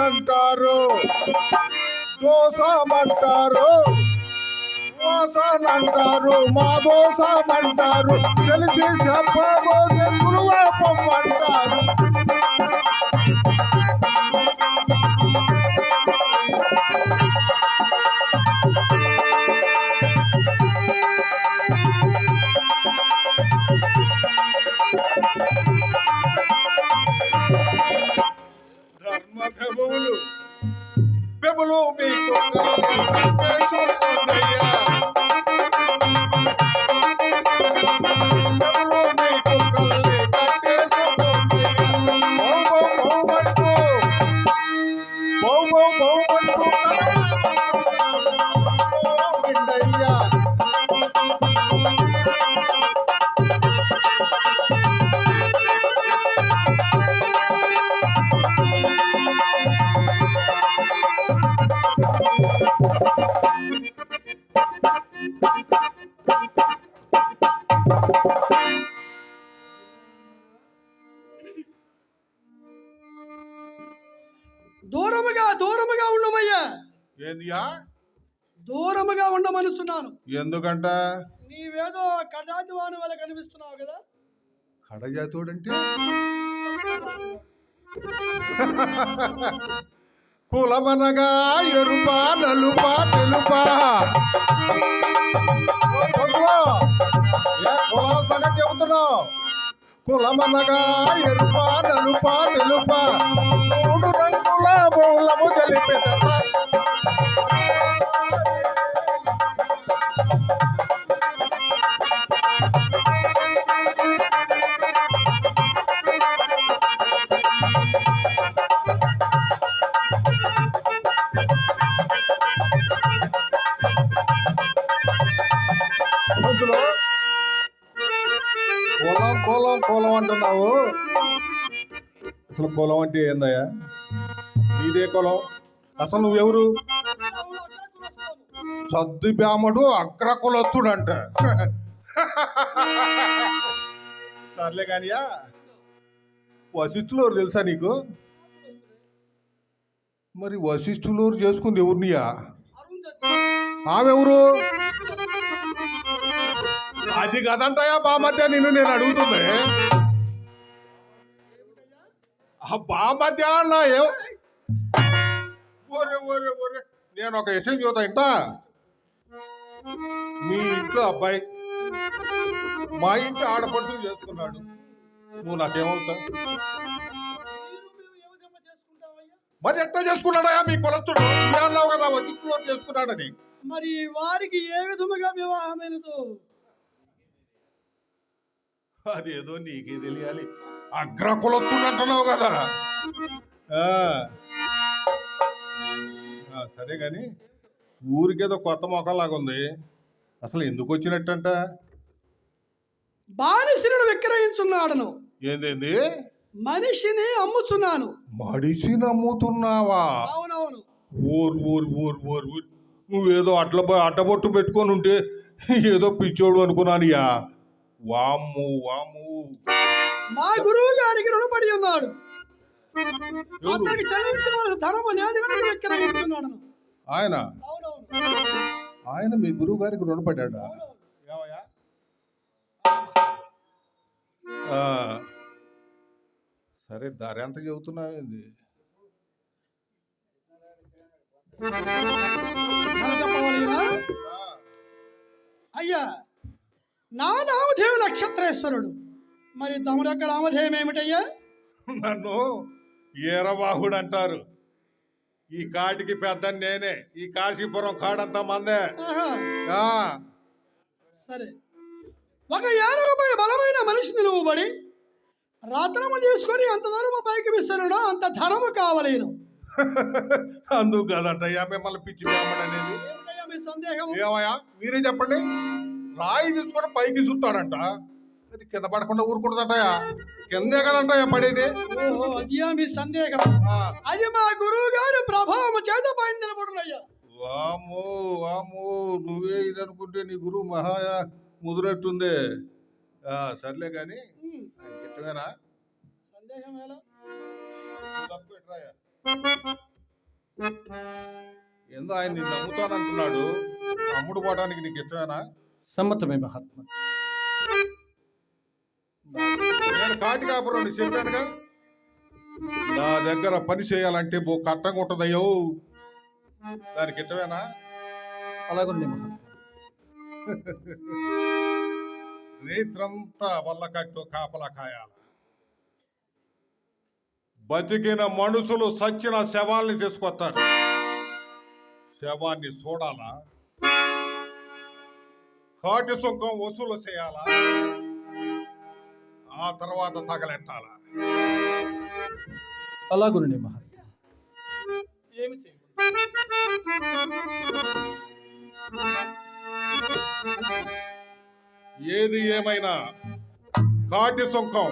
అంటారు, దోసమంటారు, మోసనంటారు, మా దోసమంటారు, తెలిసి చెప్పబోతే గురువాపమంటారు. ధర్మభెములు పెబులు మీకు దూరముగా ఉండమయ్యా. ఏందియా? దూరముగా ఉండమనుచున్నాను. ఎందుకంట? నీవేదో కజాతి వాని వల్ల కనిపిస్తున్నావు కదా. కడజాతోడంటే కులమనగా ఎరుపా నలుపా తెలుపా కులం సంగతి చెబుతున్నావు. కులమనగా ఎరుపా నలుపా తెలుపా మూడు రంగుల మూలము తెలిపేట కులం కులం కులం అంటున్నావు. అసలు కులం అంటే ఏందయ్యా? నీదే కులం? అసలు నువ్వెవరు? సద్దు బ్యామడు అగ్ర కులస్తుడంట. సర్లే కానియా, వశిష్ఠులోరు తెలుసా నీకు? మరి వశిష్ఠులోరు చేసుకుంది ఎవరినియా? ఆమెవరు? అది కదంటయా బామధ్య, నేను అడుగుతుంది. బామధ్య అన్నా నేను ఒక విషయం చూద్దా ఇంట. మీ ఇంట్లో అబ్బాయి మా ఇంటి ఆడపడుతులు చేసుకున్నాడు, నువ్వు నాకేమవుతా? మరి ఎట్లా చేసుకున్నాడయా మీ కులస్తుడు? అన్నావు కదా వశిష్ఠులో చేసుకున్నాడని. మరి వారికి ఏ విధముగా వివాహమైనదో అదేదో నీకే తెలియాలి. అగ్ర కులస్తుడు అంటున్నావు కదా. సరే గాని ఊరికేదో కొత్త మొక్కలాగా ఉంది, అసలు ఎందుకు వచ్చినట్టంట? బానిసను విక్రయించున్నాడను. ఏందేంది? మనిషిని అమ్ముచున్నాను. మనిషిని అమ్ముతున్నావా? అవునవును. ఊరు ఊరు ఊరు ఊరు ఊరు నువ్వేదో అట్టబొట్టు పెట్టుకొని ఉంటే ఏదో పిచ్చోడు అనుకున్నానియా. వామ్ము వామ్ము, మా గురువు గారికి రుణపడి ఉన్నాడు. అతనికి చెల్లించవలసిన ధనము లేదు కనుక విక్రయించున్నాడు. ఆయన మీ గురువు గారికి రుణపడ్డా? సరే, దారి ఎంత చెబుతున్నావేంది? అయ్యా, నా నామధేయం నక్షత్రేశ్వరుడు. మరి తమరు యొక్క నామధేయం ఏమిటయ్యా? నన్ను ఈరబాహుడు అంటారు. ఈ కాటికి పెద్ద నేనే. ఈ కాశీపురం కాడంతా మందే. సరే, ఒక ఏనుగుపై బలమైన మనిషిని నువ్వు లోబడి రత్నము తీసుకొని ఎంత ధనము పైకి విసరునో అంత ధనము కావలేను. అందుకు కదటయ్యా మిమ్మల్ని పిచ్చి బ్రాహ్మణ అనేది. ఏమిటయ్యా మీ సందేహం? ఏమయ్యా మీరే చెప్పండి. రాయి తీసుకొని పైకి చూస్తాడంట, అది కింద పడకుండా ఊరుకుంటుందటయ్యా. కిందే కదంటయ్యా పడేది. ఓహో, అదియా మీ సందేహం. ఆ, అది మా గురువు గారి ప్రభావం చేత పైన నిలబడునయ్యా. వామ్మో వామ్మో, నువ్వే ఇది అనుకుంటే నీ గురువు మహా ముదురట్టుందే. సర్లే కానీ ఆయనకి ఇష్టమేనా? సందేహం ఎలా? తప్పు ఎట్రాయా? ఏందో ఆయన నిన్ను నమ్ముతానంటున్నాడు, అమ్ముడు పోవడానికి నీకు ఇష్టమేనా? సమ్మతమే మహాత్మా. నేను కాటి కాపురం చెప్పానుగా, నా దగ్గర పని చేయాలంటే కట్టంగా ఉంటుందయ్యో. దానికి ఇష్టమేనా? అలాగుండే మహాత్మా. రైతులంతా వల్ల కట్టు కాపలా కాయాల. బతికిన మనుషులు సచ్చిన శవాల్ని తీసుకొస్తారు. శవాన్ని చూడాలా, కాటి సుంకం వసూలు చేయాలా, ఆ తర్వాత తగలెట్టాలా. అలాగుండే మహాత్మా. ఏమి చేయ ఏది ఏమైనా కాటి సుంకం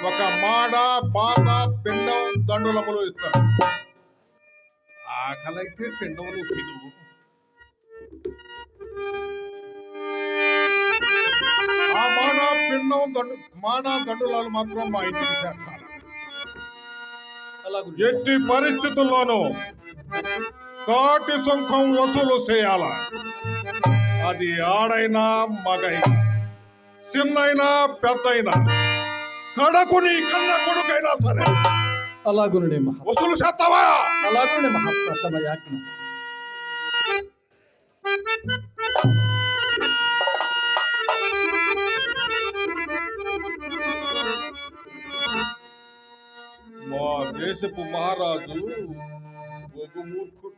ఒక మాడ, పాత, పిండం, దండులములు ఇస్తారు. ఆకలైతే పిండములు తిను, ఆ మాడ దండులాలు మాత్రం మా ఇంటికి చేస్తారు. అలాగుండే. ఎట్టి పరిస్థితుల్లోనూ కాటి సుంకం వసూలు చేయాల. అది ఆడైనా మగైనా, చిన్నైనా పెద్దైనా, కడకు నీ కన్న కొడుకైనా సరే అలాగుండే మహాత్మా. వసూలు చేస్తావా? అలాగుండే మహాత్మా. తమ యాజ్ఞ. మా దేశపు మహారాజు ఒక మూర్ఖుడు.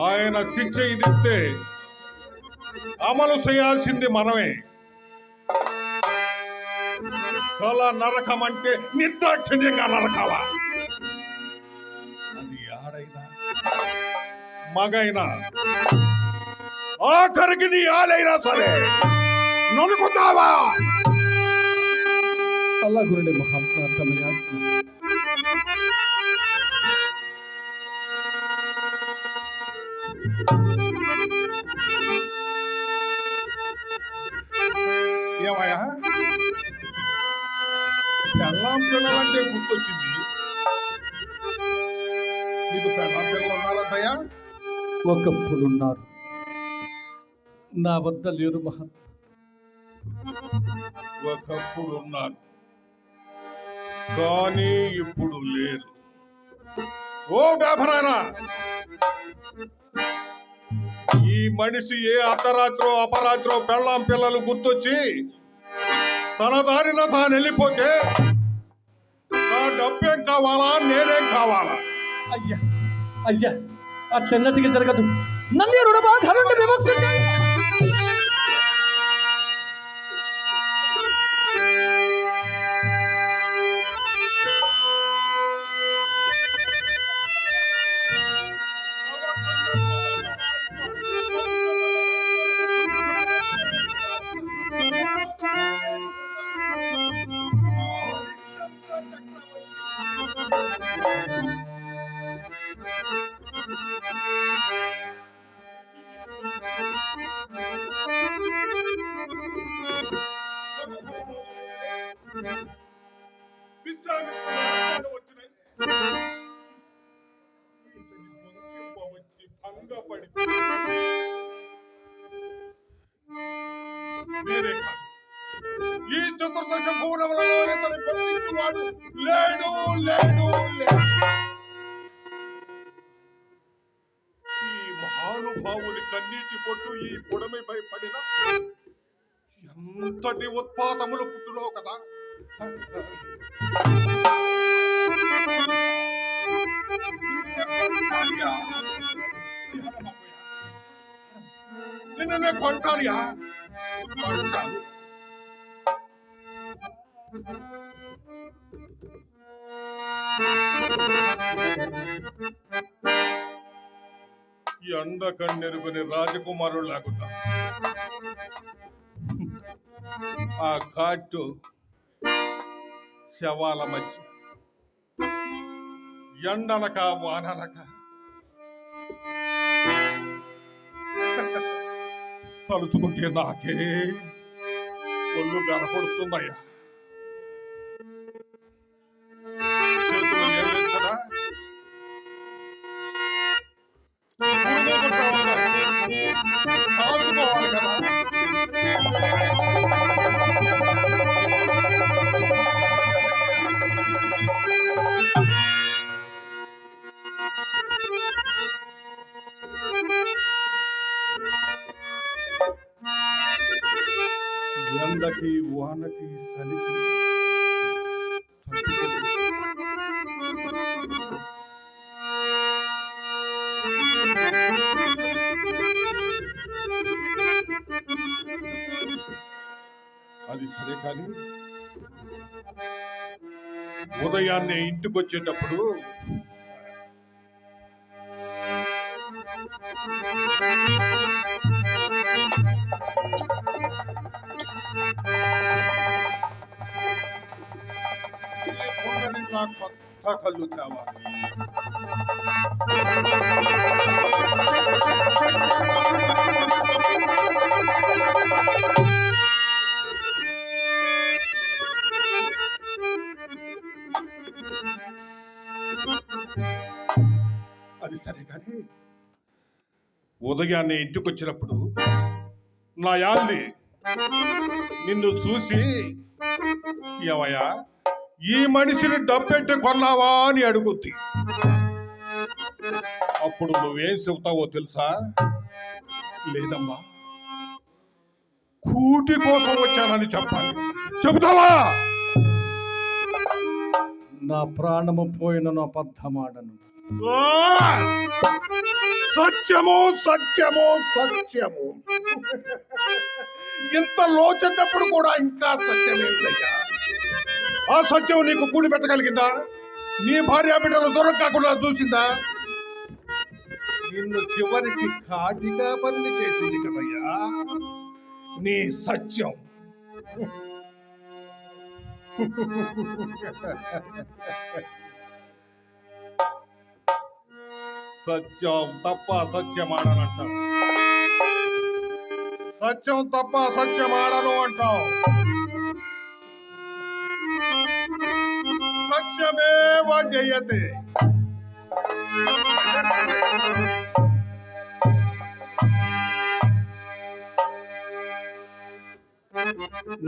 ఆయన శిక్ష ఇదిస్తే అమలు చేయాల్సింది మనమే. తల నరకం అంటే నిర్దాక్షిణ్యంగా నరకాలా. అది ఆడైనా మగైనా, ఆఖరికి నీ ఆలైనా సరే నరుకుతావా? అలాగుండే మహాత్మా. తమ యాజ్ఞ. ఏమయ్యా, పెళ్ళాం పిల్లలంటే గుర్తొచ్చింది. నీకు పెళ్ళాం పిల్లలు ఉన్నారంటయ్యా? ఒకప్పుడున్నారు, నా వద్ద లేరు మహాత్మా. ఒకప్పుడు ఉన్నారు కానీ ఇప్పుడు లేరు. ఓ వ్యాపారాయణ, ఈ మనిషి ఏ అర్ధరాత్రో అపరాత్రో పెళ్ళాం పిల్లలు గుర్తొచ్చి తన దారిన తాను వెళ్ళిపోతే నా డబ్బేం కావాలా, నేనేం కావాలా? అయ్యా అయ్యా, అట్లన్నట్టుగా జరగదు. నన్ను రుణబాధ నుండి విముక్తి చేయి. ఈ చతుర్దశ భూనములలో ఇతని పండించువాడు లేడు లేడు లేడు. ఈ మహానుభావుని కన్నీటి పొట్టు ఈ పొడమిపై పడిన ఎంతటి ఉత్పాతములు పుట్టులో కదా. నిన్నే కొంటారియా? పడతాను. ఎండ కన్నెరుగుని రాజకుమారుడు లాగున్నా ఆ ఘాటు శవాల మధ్య ఎండనక వాననక తలుచుకుంటే నాకే ఒళ్ళు కనపడుతున్నాయా. చేతులు ఏలెత్తనా? కాల్చుకోవాలి కదా. ఎండకి వానకి చలికి అది సరే కానీ ఉదయాన్నే ఇంటికి వచ్చేటప్పుడు కొత్త కళ్ళు తేవాలి. అది సరే కానీ ఉదయాన్నే ఇంటికి వచ్చినప్పుడు నా యాల్ని నిన్ను చూసి ఏమయ్యా ఈ మనిషిని డబ్బెట్టి కొన్నావా అని అడుగుద్ది. అప్పుడు నువ్వేం చెబుతావో తెలుసా? లేదమ్మా, కూటి కోసం వచ్చానని చెప్పాలి. చెబుతావా? నా ప్రాణము పోయిన అబద్ధమాడను. సత్యము సత్యము సత్యము. ఇంత లోచేటప్పుడు కూడా ఇంకా సత్యమేమిటయ్యా? ఆ సత్యం నీకు కూడి పెట్టగలిగిందా? నీ భార్య బిడ్డలు దూరం కాకుండా చూసిందా? నిన్ను చివరికి కాటిగా పని చేసింది కదయ్యా నీ సత్యం. సత్యం తప్ప సత్యమాడనంటావు. సత్యం తప్ప సత్యమాడను అంటావు. సత్యమేవ జయతే.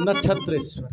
నక్షత్రేశ్వర